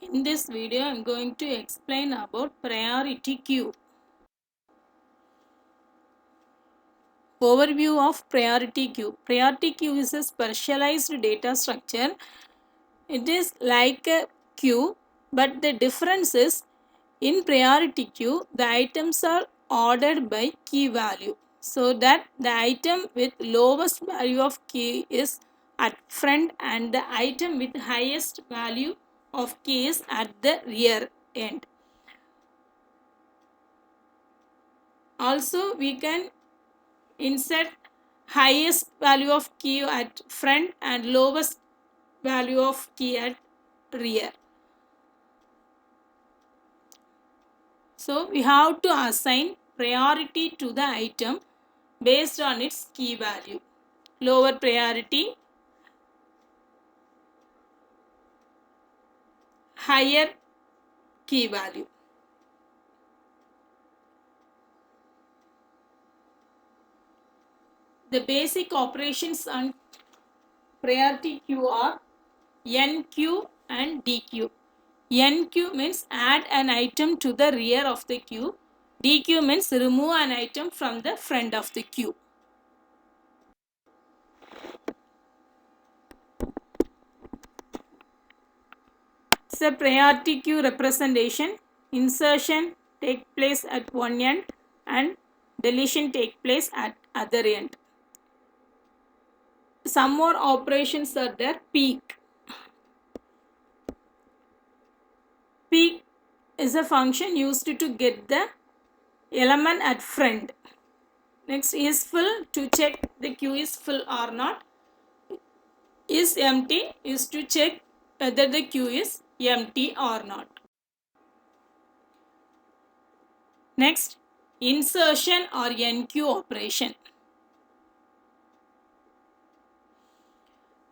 In this video, I am going to explain about priority queue. Overview of priority queue. Priority queue is a specialized data structure. It is like a queue, but the difference is in priority queue, the items are ordered by key value. So that the item with lowest value of key is at front and the item with highest value of key is at the rear end. Also, we can insert highest value of key at front and lowest value of key at rear. So we have to assign priority to the item based on its key value. Lower priority, higher key value. The basic operations on priority queue are NQ and DQ. NQ means add an item to the rear of the queue. DQ means remove an item from the front of the queue. It's a priority queue representation. Insertion take place at one end and deletion take place at other end. Some more operations are there. Peek. Peek is a function used to get the element at front. Next is fill, to check the queue is full or not. Is empty is to check whether the queue is empty or not. Next, insertion or NQ operation.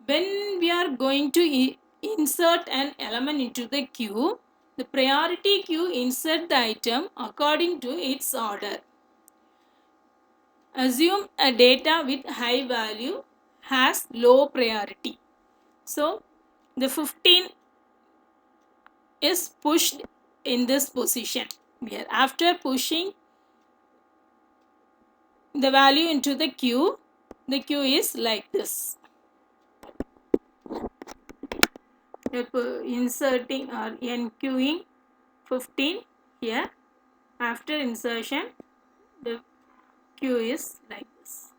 When we are going to insert an element into the queue, the priority queue insert the item according to its order. Assume a data with high value has low priority. So, the 15 is pushed in this position here. After pushing the value into the queue is like this. Inserting or NQing 15 here. After insertion, the queue is like this.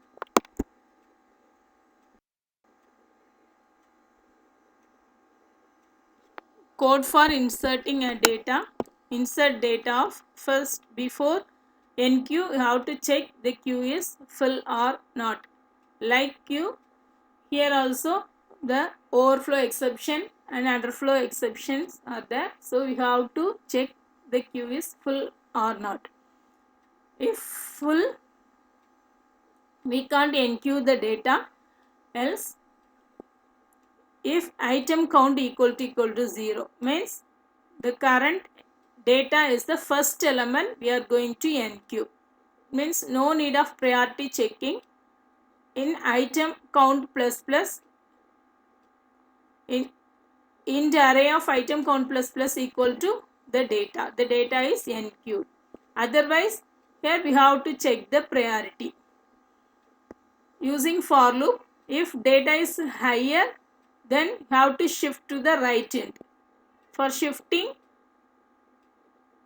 Code for inserting a data. Insert data of first before NQ, you have to check the queue is full or not. Like queue, here also the overflow exception and underflow exceptions are there. So we have to check the queue is full or not. If full, we can't NQ the data, else if item count equal to 0 means the current data is the first element we are going to NQ. Means no need of priority checking. In item count plus plus, in the array of item count plus plus equal to the data. The data is NQ'd. Otherwise, here we have to check the priority. Using for loop, if data is higher, then you have to shift to the right end. For shifting,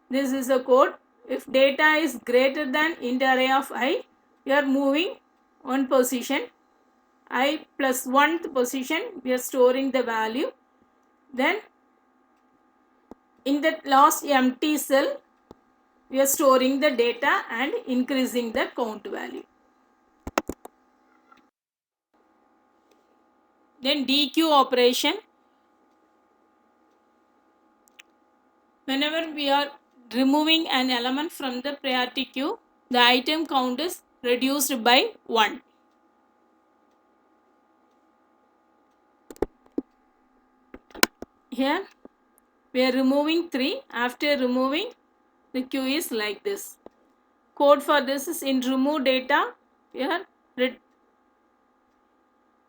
this is a code. If data is greater than int array of I, you are moving one position. I plus 1th position, we are storing the value. Then in that last empty cell, we are storing the data and increasing the count value. Then DQ operation. Whenever we are removing an element from the priority queue, the item count is reduced by 1. Here we are removing 3. After removing, the queue is like this. Code for this is in remove data. Here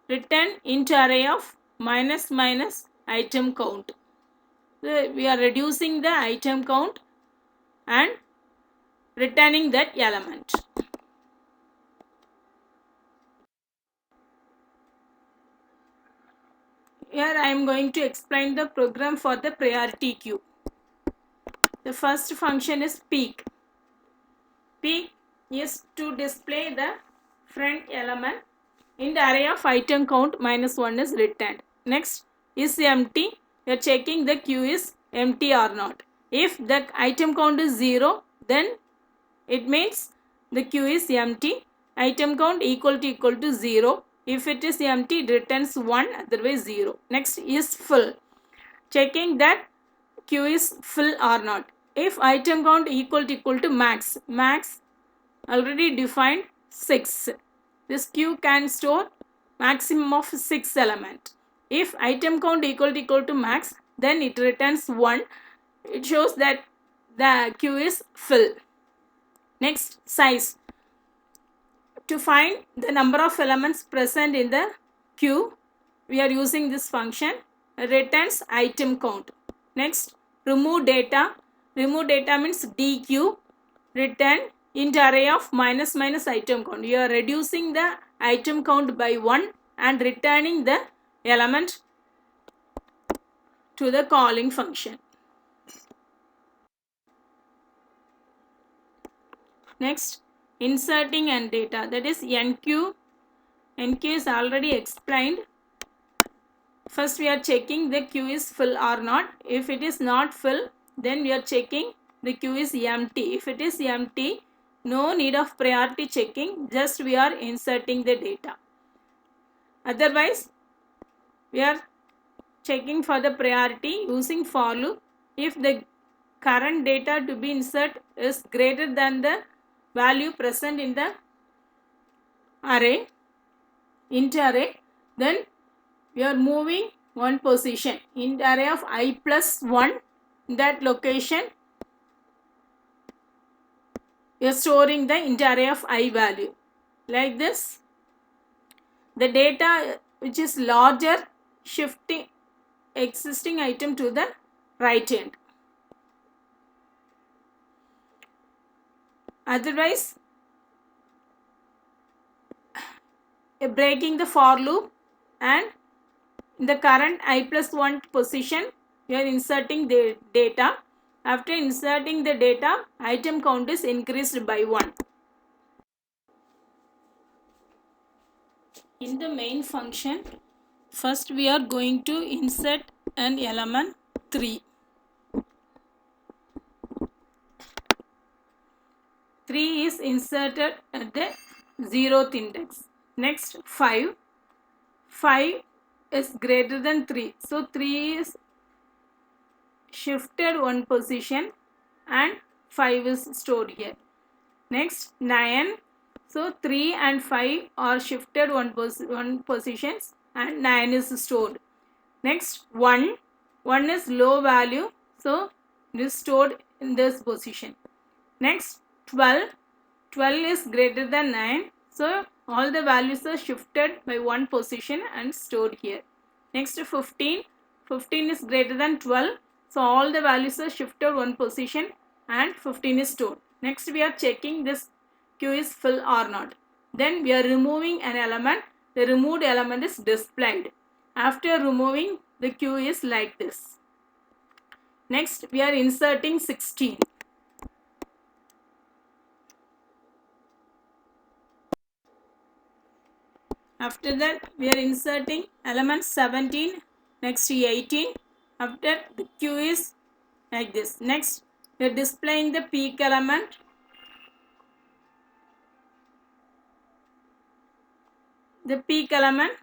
return int array of minus minus item count. we are reducing the item count and returning that element. Here I am going to explain the program for the priority queue. The first function is peek. Peek is to display the front element in the array of item count minus 1 is returned. Next is empty. We are checking the queue is empty or not. If the item count is 0, then it means the queue is empty. Item count equal to 0. If it is empty, it returns 1, otherwise 0. Next is full. Checking that queue is full or not. If item count equal to max, already defined 6. This queue can store maximum of 6 element. If item count equal to max, then it returns 1. It shows that the queue is full. Next, size. To find the number of elements present in the queue, we are using this function, returns item count. Next, remove data. Remove data means dequeue, return int array of minus item count. You are reducing the item count by 1 and returning the element to the calling function. Next, inserting and data, that is enqueue. Enqueue is already explained. First we are checking the queue is full or not. If it is not full, then we are checking the queue is empty. If it is empty, no need of priority checking, just we are inserting the data. Otherwise, we are checking for the priority using for loop. If the current data to be inserted is greater than the value present in the array, int array, then we are moving one position in the array of I plus 1. In that location, we are storing the int array of I value. Like this, the data which is larger, shifting existing item to the right end. Otherwise, breaking the for loop, and in the current I plus 1 position, we are inserting the data. After inserting the data, item count is increased by 1. In the main function, first we are going to insert an element 3. 3 is inserted at the 0th index. Next, 5. 5 is greater than 3. So 3 is shifted one position and 5 is stored here. Next, 9. So 3 and 5 are shifted one positions and 9 is stored. Next, 1. 1 is low value, so it is stored in this position. Next, 12. 12 is greater than 9, so all the values are shifted by one position and stored here. Next, 15. 15 is greater than 12, so all the values are shifted one position and 15 is stored. Next, we are checking this queue is full or not. Then we are removing an element. The removed element is displayed. After removing, the queue is like this. Next, we are inserting 16. After that, we are inserting element 17, next 18. After, the queue is like this. Next, we are displaying the peek element. The peek element.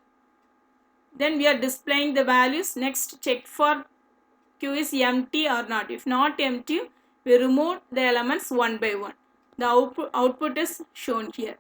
Then we are displaying the values. Next, check for queue is empty or not. If not empty, we remove the elements one by one. The output is shown here.